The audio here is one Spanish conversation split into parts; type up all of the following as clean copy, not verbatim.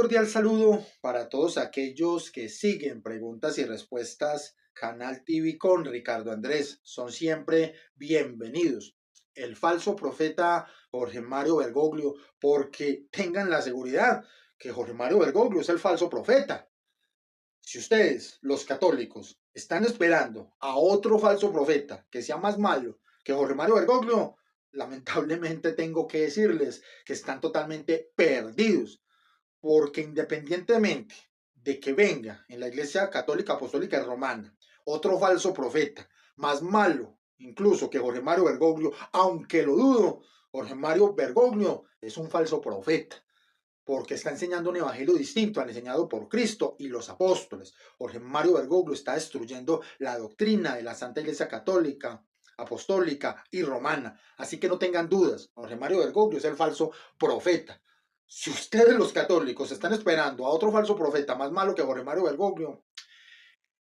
cordial saludo para todos aquellos que siguen Preguntas y Respuestas Canal TV con Ricardo Andrés. Son siempre bienvenidos. El falso profeta Jorge Mario Bergoglio, porque tengan la seguridad que Jorge Mario Bergoglio es el falso profeta. Si ustedes, los católicos, están esperando a otro falso profeta que sea más malo que Jorge Mario Bergoglio, lamentablemente tengo que decirles que están totalmente perdidos, porque independientemente de que venga en la Iglesia Católica Apostólica y Romana otro falso profeta, más malo incluso que Jorge Mario Bergoglio, aunque lo dudo, Jorge Mario Bergoglio es un falso profeta, porque está enseñando un evangelio distinto al enseñado por Cristo y los apóstoles. Jorge Mario Bergoglio está destruyendo la doctrina de la Santa Iglesia Católica, Apostólica y Romana. Así que no tengan dudas, Jorge Mario Bergoglio es el falso profeta. Si ustedes los católicos están esperando a otro falso profeta más malo que Jorge Mario Bergoglio,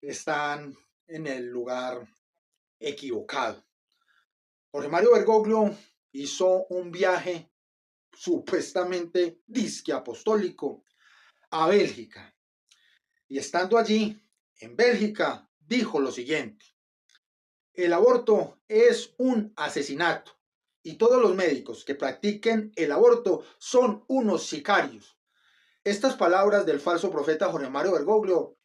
están en el lugar equivocado. Jorge Mario Bergoglio hizo un viaje supuestamente disque apostólico a Bélgica, y estando allí en Bélgica dijo lo siguiente: el aborto es un asesinato y todos los médicos que practiquen el aborto son unos sicarios. Estas palabras del falso profeta Jorge Mario Bergoglio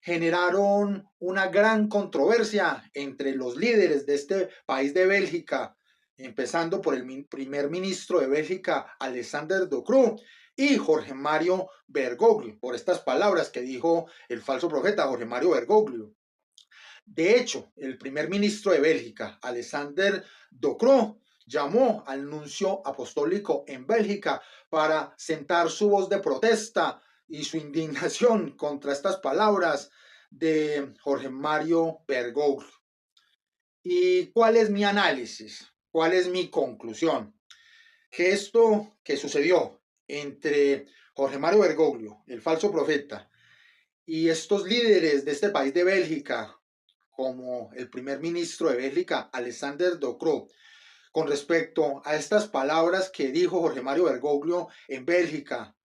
generaron una gran controversia entre los líderes de este país de Bélgica, empezando por el primer ministro de Bélgica, Alexander De Croo, y Jorge Mario Bergoglio, por estas palabras que dijo el falso profeta Jorge Mario Bergoglio. De hecho, el primer ministro de Bélgica, Alexander De Croo, llamó al nuncio apostólico en Bélgica para sentar su voz de protesta y su indignación contra estas palabras de Jorge Mario Bergoglio. ¿Y cuál es mi análisis? ¿Cuál es mi conclusión? Que esto que sucedió entre Jorge Mario Bergoglio, el falso profeta, y estos líderes de este país de Bélgica, como el primer ministro de Bélgica, Alexander De Croo, con respecto a estas palabras que dijo Jorge Mario Bergoglio en Bélgica: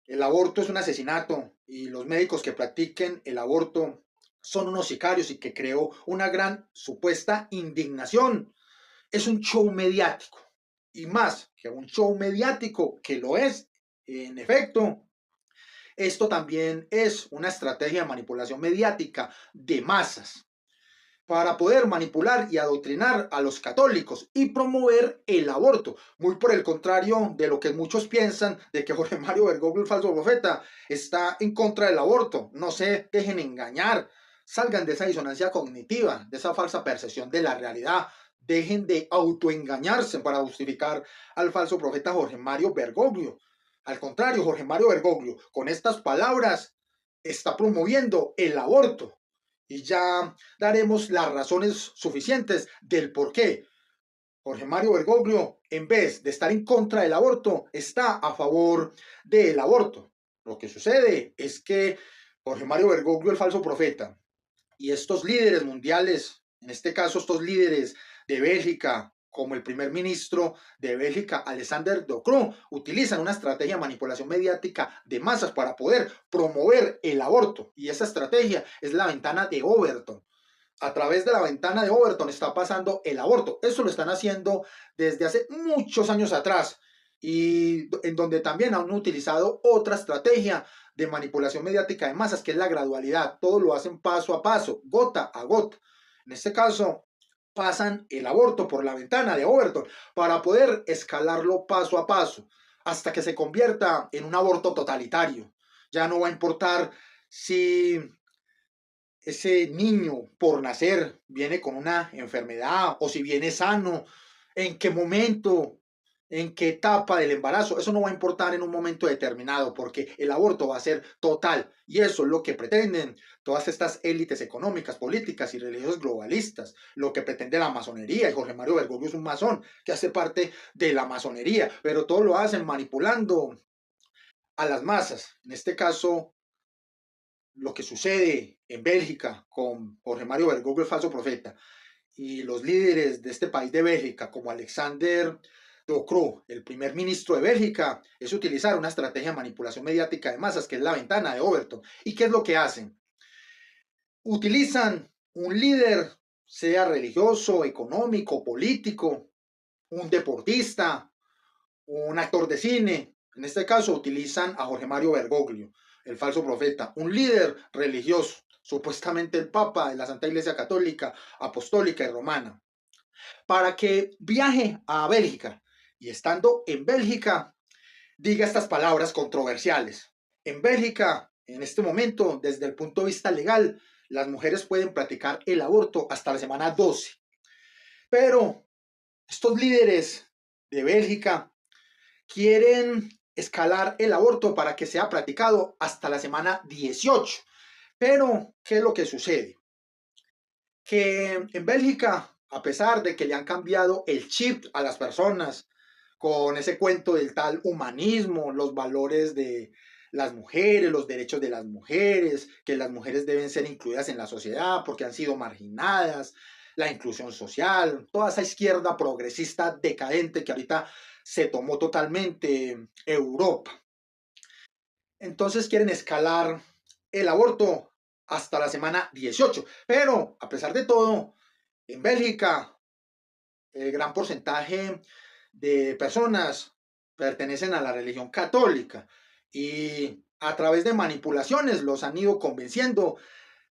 el aborto es un asesinato y los médicos que practiquen el aborto son unos sicarios, y que creó una gran supuesta indignación. Es un show mediático, y más que un show mediático, que lo es, en efecto, esto también es una estrategia de manipulación mediática de masas para poder manipular y adoctrinar a los católicos y promover el aborto. Muy por el contrario de lo que muchos piensan, de que Jorge Mario Bergoglio, el falso profeta, está en contra del aborto. No se dejen engañar, salgan de esa disonancia cognitiva, de esa falsa percepción de la realidad. Dejen de autoengañarse para justificar al falso profeta Jorge Mario Bergoglio. Al contrario, Jorge Mario Bergoglio, con estas palabras, está promoviendo el aborto. Y ya daremos las razones suficientes del por qué Jorge Mario Bergoglio, en vez de estar en contra del aborto, está a favor del aborto. Lo que sucede es que Jorge Mario Bergoglio, el falso profeta, y estos líderes mundiales, en este caso estos líderes de Bélgica, como el primer ministro de Bélgica, Alexander De Croo, utilizan una estrategia de manipulación mediática de masas para poder promover el aborto. Y esa estrategia es la ventana de Overton. A través de la ventana de Overton está pasando el aborto. Eso lo están haciendo desde hace muchos años atrás, y en donde también han utilizado otra estrategia de manipulación mediática de masas, que es la gradualidad. Todo lo hacen paso a paso, gota a gota. En este caso, pasan el aborto por la ventana de Overton para poder escalarlo paso a paso hasta que se convierta en un aborto totalitario. Ya no va a importar si ese niño por nacer viene con una enfermedad o si viene sano, en qué momento, en qué etapa del embarazo. Eso no va a importar en un momento determinado, porque el aborto va a ser total, y eso es lo que pretenden todas estas élites económicas, políticas y religiosas globalistas, lo que pretende la masonería. Y Jorge Mario Bergoglio es un masón que hace parte de la masonería, pero todo lo hacen manipulando a las masas. En este caso, lo que sucede en Bélgica con Jorge Mario Bergoglio, el falso profeta, y los líderes de este país de Bélgica, como Alexander De Croo, el primer ministro de Bélgica, es utilizar una estrategia de manipulación mediática de masas, que es la ventana de Overton. ¿Y qué es lo que hacen? Utilizan un líder, sea religioso, económico, político, un deportista, un actor de cine. En este caso utilizan a Jorge Mario Bergoglio, el falso profeta, un líder religioso, supuestamente el Papa de la Santa Iglesia Católica, Apostólica y Romana, para que viaje a Bélgica y, estando en Bélgica, diga estas palabras controversiales. En Bélgica, en este momento, desde el punto de vista legal, las mujeres pueden practicar el aborto hasta la semana 12. Pero estos líderes de Bélgica quieren escalar el aborto para que sea practicado hasta la semana 18. Pero, ¿qué es lo que sucede? Que en Bélgica, a pesar de que le han cambiado el chip a las personas con ese cuento del tal humanismo, los valores de las mujeres, los derechos de las mujeres, que las mujeres deben ser incluidas en la sociedad porque han sido marginadas, la inclusión social, toda esa izquierda progresista decadente que ahorita se tomó totalmente Europa. Entonces quieren escalar el aborto hasta la semana 18. Pero, a pesar de todo, en Bélgica, el gran porcentaje de personas pertenecen a la religión católica y, a través de manipulaciones, los han ido convenciendo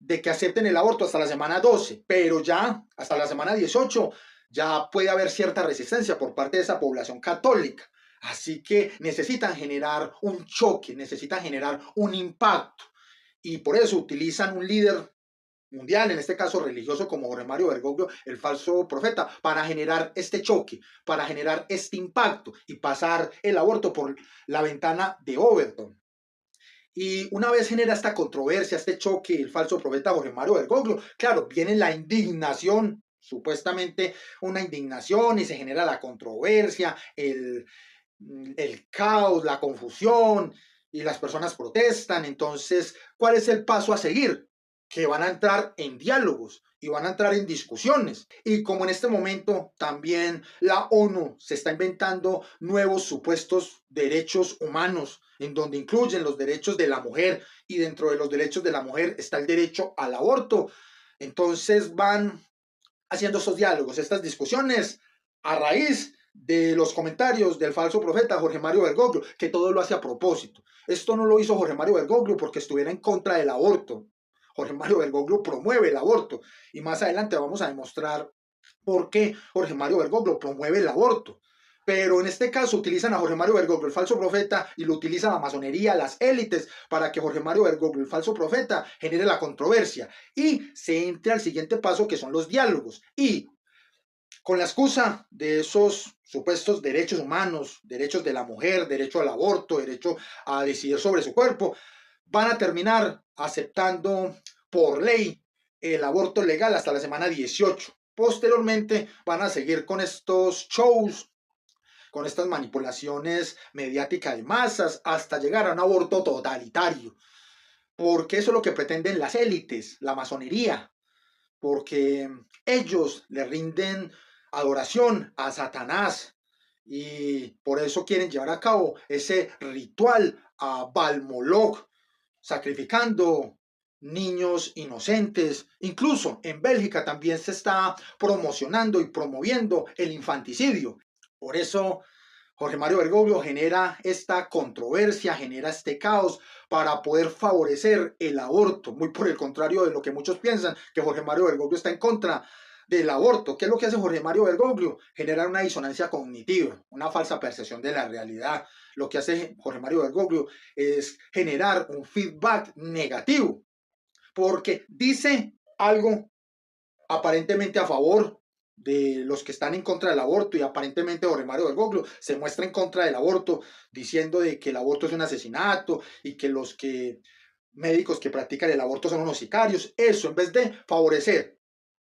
de que acepten el aborto hasta la semana 12, pero ya hasta la semana 18 ya puede haber cierta resistencia por parte de esa población católica. Así que necesitan generar un choque, necesitan generar un impacto, y por eso utilizan un líder mundial, en este caso religioso, como Jorge Mario Bergoglio, el falso profeta, para generar este choque, para generar este impacto y pasar el aborto por la ventana de Overton. Y una vez genera esta controversia, este choque, el falso profeta Jorge Mario Bergoglio, claro, viene la indignación, supuestamente una indignación, y se genera la controversia, el caos, la confusión, y las personas protestan. Entonces, ¿cuál es el paso a seguir? Que van a entrar en diálogos y van a entrar en discusiones. Y como en este momento también la ONU se está inventando nuevos supuestos derechos humanos, en donde incluyen los derechos de la mujer, y dentro de los derechos de la mujer está el derecho al aborto, entonces van haciendo esos diálogos, estas discusiones, a raíz de los comentarios del falso profeta Jorge Mario Bergoglio, que todo lo hace a propósito. Esto no lo hizo Jorge Mario Bergoglio porque estuviera en contra del aborto. Jorge Mario Bergoglio promueve el aborto, y más adelante vamos a demostrar por qué Jorge Mario Bergoglio promueve el aborto. Pero en este caso utilizan a Jorge Mario Bergoglio, el falso profeta, y lo utilizan la masonería, las élites, para que Jorge Mario Bergoglio, el falso profeta, genere la controversia y se entre al siguiente paso, que son los diálogos. Y con la excusa de esos supuestos derechos humanos, derechos de la mujer, derecho al aborto, derecho a decidir sobre su cuerpo, van a terminar aceptando por ley el aborto legal hasta la semana 18. Posteriormente van a seguir con estos shows, con estas manipulaciones mediáticas de masas, hasta llegar a un aborto totalitario, porque eso es lo que pretenden las élites, la masonería, porque ellos le rinden adoración a Satanás, y por eso quieren llevar a cabo ese ritual a Balmoloch, sacrificando niños inocentes. Incluso en Bélgica también se está promocionando y promoviendo el infanticidio. Por eso Jorge Mario Bergoglio genera esta controversia, genera este caos para poder favorecer el aborto, muy por el contrario de lo que muchos piensan, que Jorge Mario Bergoglio está en contra del aborto. ¿Qué es lo que hace Jorge Mario Bergoglio? Generar una disonancia cognitiva, una falsa percepción de la realidad. Lo que hace Jorge Mario Bergoglio es generar un feedback negativo, porque dice algo aparentemente a favor de los que están en contra del aborto, y aparentemente Jorge Mario Bergoglio se muestra en contra del aborto, diciendo de que el aborto es un asesinato y que los médicos que practican el aborto son unos sicarios. Eso, en vez de favorecer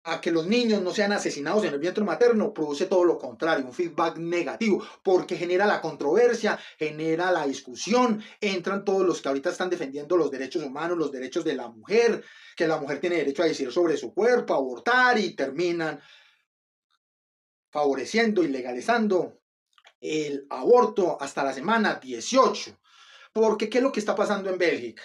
a que los niños no sean asesinados en el vientre materno, produce todo lo contrario, un feedback negativo, porque genera la controversia, genera la discusión, entran todos los que ahorita están defendiendo los derechos humanos, los derechos de la mujer, que la mujer tiene derecho a decidir sobre su cuerpo, a abortar, y terminan favoreciendo y legalizando el aborto hasta la semana 18. Porque, ¿qué es lo que está pasando en Bélgica?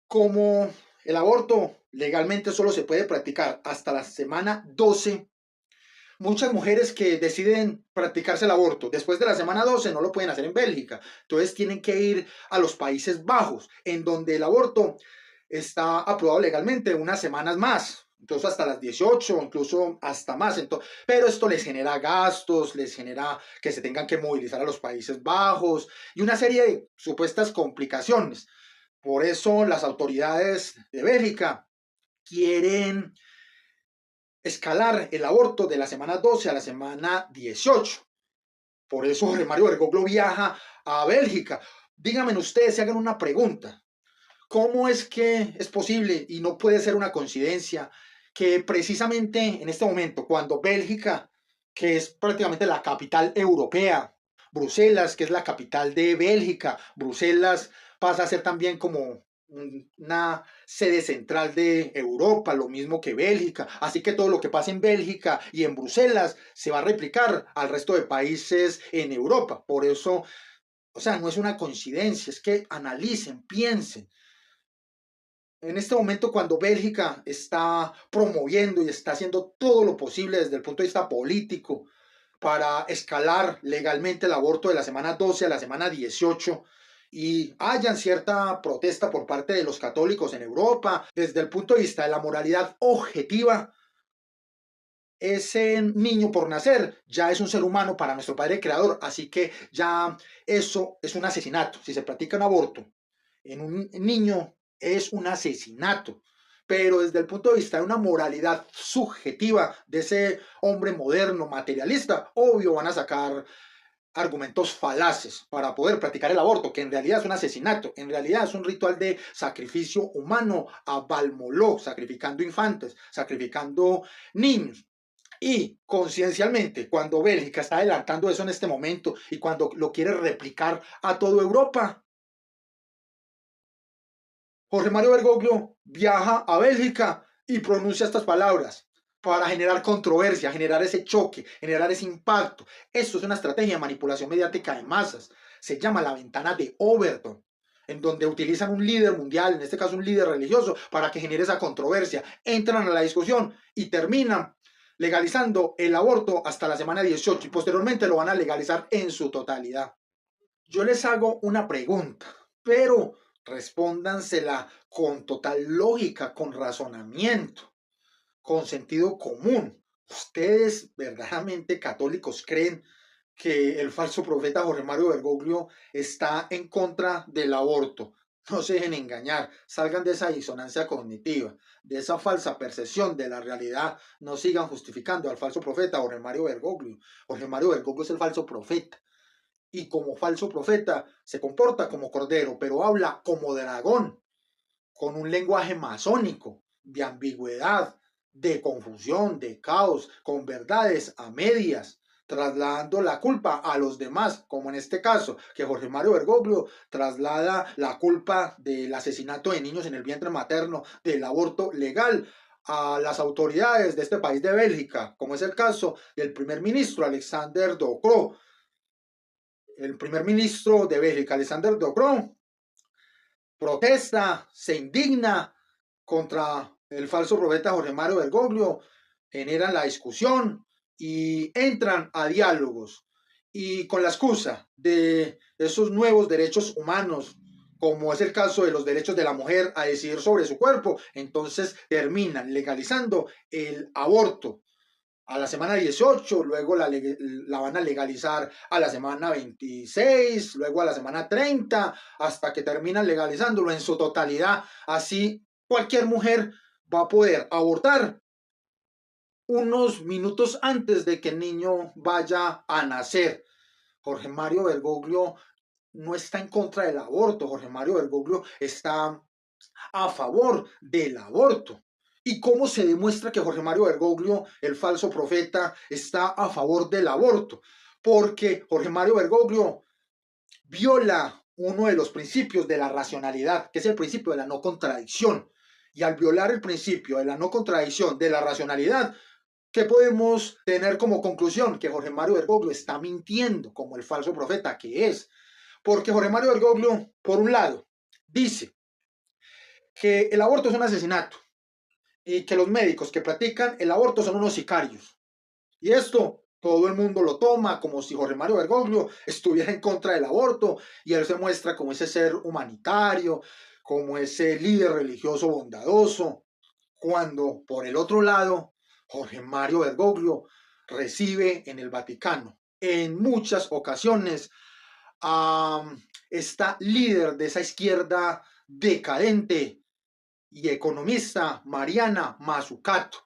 Como el aborto legalmente solo se puede practicar hasta la semana 12, muchas mujeres que deciden practicarse el aborto después de la semana 12 no lo pueden hacer en Bélgica. Entonces tienen que ir a los Países Bajos, en donde el aborto está aprobado legalmente unas semanas más, incluso hasta las 18, incluso hasta más. Entonces, pero esto les genera gastos, les genera que se tengan que movilizar a los Países Bajos y una serie de supuestas complicaciones. Por eso las autoridades de Bélgica quieren escalar el aborto de la semana 12 a la semana 18. Por eso Jorge Mario Bergoglio viaja a Bélgica. Díganme ustedes, se hagan una pregunta. ¿Cómo es que es posible y no puede ser una coincidencia que precisamente en este momento, cuando Bélgica, que es prácticamente la capital europea, Bruselas, que es la capital de Bélgica, Bruselas pasa a ser también como una sede central de Europa, lo mismo que Bélgica, así que todo lo que pasa en Bélgica y en Bruselas se va a replicar al resto de países en Europa. Por eso, o sea, no es una coincidencia, es que analicen, piensen. En este momento, cuando Bélgica está promoviendo y está haciendo todo lo posible desde el punto de vista político para escalar legalmente el aborto de la semana 12 a la semana 18 y hayan cierta protesta por parte de los católicos en Europa, desde el punto de vista de la moralidad objetiva, ese niño por nacer ya es un ser humano para nuestro Padre Creador, así que ya eso es un asesinato. Si se practica un aborto en un niño es un asesinato, pero desde el punto de vista de una moralidad subjetiva de ese hombre moderno, materialista, obvio van a sacar argumentos falaces para poder practicar el aborto, que en realidad es un asesinato, en realidad es un ritual de sacrificio humano a Balmoló, sacrificando infantes, sacrificando niños. Y conciencialmente, cuando Bélgica está adelantando eso en este momento y cuando lo quiere replicar a toda Europa, Jorge Mario Bergoglio viaja a Bélgica y pronuncia estas palabras para generar controversia, generar ese choque, generar ese impacto. Esto es una estrategia de manipulación mediática de masas. Se llama la ventana de Overton, en donde utilizan un líder mundial, en este caso un líder religioso, para que genere esa controversia. Entran a la discusión y terminan legalizando el aborto hasta la semana 18 y posteriormente lo van a legalizar en su totalidad. Yo les hago una pregunta, pero respóndansela con total lógica, con razonamiento, con sentido común. ¿Ustedes verdaderamente católicos creen que el falso profeta Jorge Mario Bergoglio está en contra del aborto? No se dejen engañar, salgan de esa disonancia cognitiva, de esa falsa percepción de la realidad, no sigan justificando al falso profeta Jorge Mario Bergoglio. Jorge Mario Bergoglio es el falso profeta y como falso profeta se comporta como cordero, pero habla como dragón, con un lenguaje masónico, de ambigüedad, de confusión, de caos, con verdades a medias, trasladando la culpa a los demás, como en este caso, que Jorge Mario Bergoglio traslada la culpa del asesinato de niños en el vientre materno, del aborto legal, a las autoridades de este país de Bélgica, como es el caso del primer ministro Alexander De Croo. El primer ministro de Bélgica, Alexander De Croo, protesta, se indigna contra el falso profeta Jorge Mario Bergoglio, generan la discusión y entran a diálogos. Y con la excusa de esos nuevos derechos humanos, como es el caso de los derechos de la mujer a decidir sobre su cuerpo, entonces terminan legalizando el aborto a la semana 18, luego la van a legalizar a la semana 26, luego a la semana 30, hasta que terminan legalizándolo en su totalidad. Así cualquier mujer va a poder abortar unos minutos antes de que el niño vaya a nacer. Jorge Mario Bergoglio no está en contra del aborto, Jorge Mario Bergoglio está a favor del aborto. ¿Y cómo se demuestra que Jorge Mario Bergoglio, el falso profeta, está a favor del aborto? Porque Jorge Mario Bergoglio viola uno de los principios de la racionalidad, que es el principio de la no contradicción. Y al violar el principio de la no contradicción, de la racionalidad, ¿Qué podemos tener como conclusión? Que Jorge Mario Bergoglio está mintiendo como el falso profeta que es. Porque Jorge Mario Bergoglio, por un lado, dice que el aborto es un asesinato y que los médicos que practican el aborto son unos sicarios. Y esto todo el mundo lo toma como si Jorge Mario Bergoglio estuviera en contra del aborto y él se muestra como ese ser humanitario, como ese líder religioso bondadoso, cuando por el otro lado Jorge Mario Bergoglio recibe en el Vaticano en muchas ocasiones a esta líder de esa izquierda decadente y economista, Mariana Mazzucato,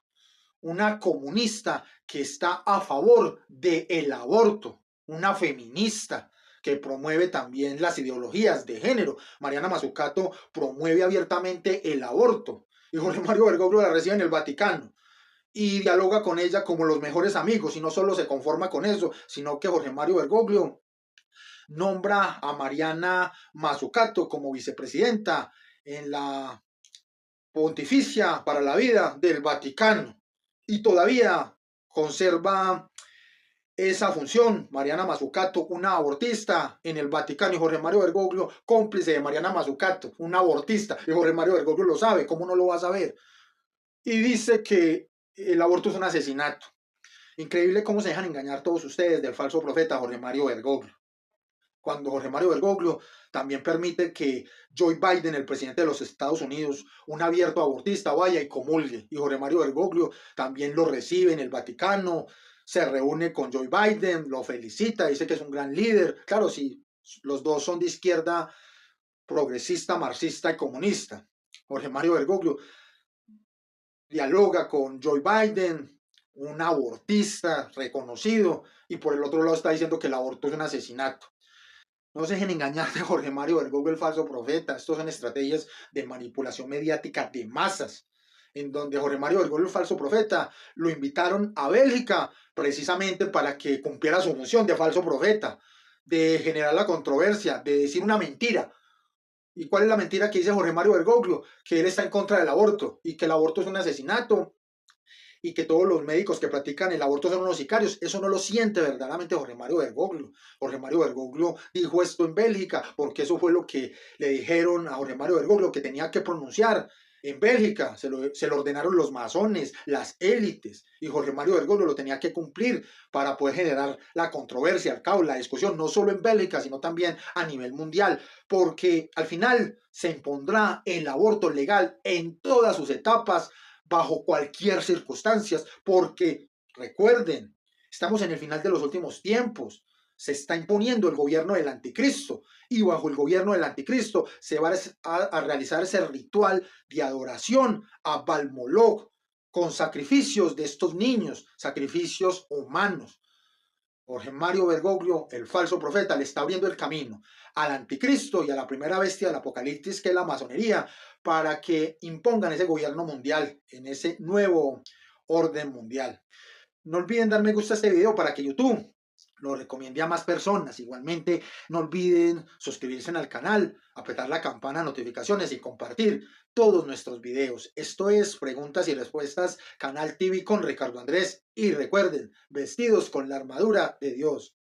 una comunista que está a favor del aborto, una feminista que promueve también las ideologías de género. Mariana Mazzucato promueve abiertamente el aborto y Jorge Mario Bergoglio la recibe en el Vaticano y dialoga con ella como los mejores amigos, y no solo se conforma con eso, sino que Jorge Mario Bergoglio nombra a Mariana Mazzucato como vicepresidenta en la Pontificia para la Vida del Vaticano y todavía conserva esa función Mariana Mazzucato, una abortista en el Vaticano, y Jorge Mario Bergoglio, cómplice de Mariana Mazzucato, una abortista, y Jorge Mario Bergoglio lo sabe, ¿cómo no lo va a saber? Y dice que el aborto es un asesinato. Increíble cómo se dejan engañar todos ustedes del falso profeta Jorge Mario Bergoglio, cuando Jorge Mario Bergoglio también permite que Joe Biden, el presidente de los Estados Unidos, un abierto abortista, vaya y comulgue. Y Jorge Mario Bergoglio también lo recibe en el Vaticano, se reúne con Joe Biden, lo felicita, dice que es un gran líder. Claro, sí, los dos son de izquierda progresista, marxista y comunista. Jorge Mario Bergoglio dialoga con Joe Biden, un abortista reconocido, y por el otro lado está diciendo que el aborto es un asesinato. No se dejen engañar de Jorge Mario Bergoglio, el falso profeta. Estos son estrategias de manipulación mediática de masas, en donde Jorge Mario Bergoglio, el falso profeta, lo invitaron a Bélgica precisamente para que cumpliera su función de falso profeta, de generar la controversia, de decir una mentira. ¿Y cuál es la mentira que dice Jorge Mario Bergoglio? Que él está en contra del aborto y que el aborto es un asesinato y que todos los médicos que practican el aborto son unos sicarios. Eso no lo siente verdaderamente Jorge Mario Bergoglio. Jorge Mario Bergoglio dijo esto en Bélgica porque eso fue lo que le dijeron a Jorge Mario Bergoglio que tenía que pronunciar. En Bélgica se lo ordenaron los masones, las élites, y Jorge Mario Bergoglio lo tenía que cumplir para poder generar la controversia, el caos, la discusión, no solo en Bélgica, sino también a nivel mundial, porque al final se impondrá el aborto legal en todas sus etapas, bajo cualquier circunstancia, porque recuerden, estamos en el final de los últimos tiempos, se está imponiendo el gobierno del anticristo y bajo el gobierno del anticristo se va a realizar ese ritual de adoración a Balmoloch con sacrificios de estos niños, sacrificios humanos. Jorge Mario Bergoglio, el falso profeta, le está abriendo el camino al anticristo y a la primera bestia del apocalipsis, que es la masonería, para que impongan ese gobierno mundial en ese nuevo orden mundial. No olviden dar me gusta a este video para que YouTube lo recomiende a más personas. Igualmente, no olviden suscribirse al canal, apretar la campana de notificaciones y compartir todos nuestros videos. Esto es Preguntas y Respuestas, Canal TV con Ricardo Andrés. Y recuerden, vestidos con la armadura de Dios.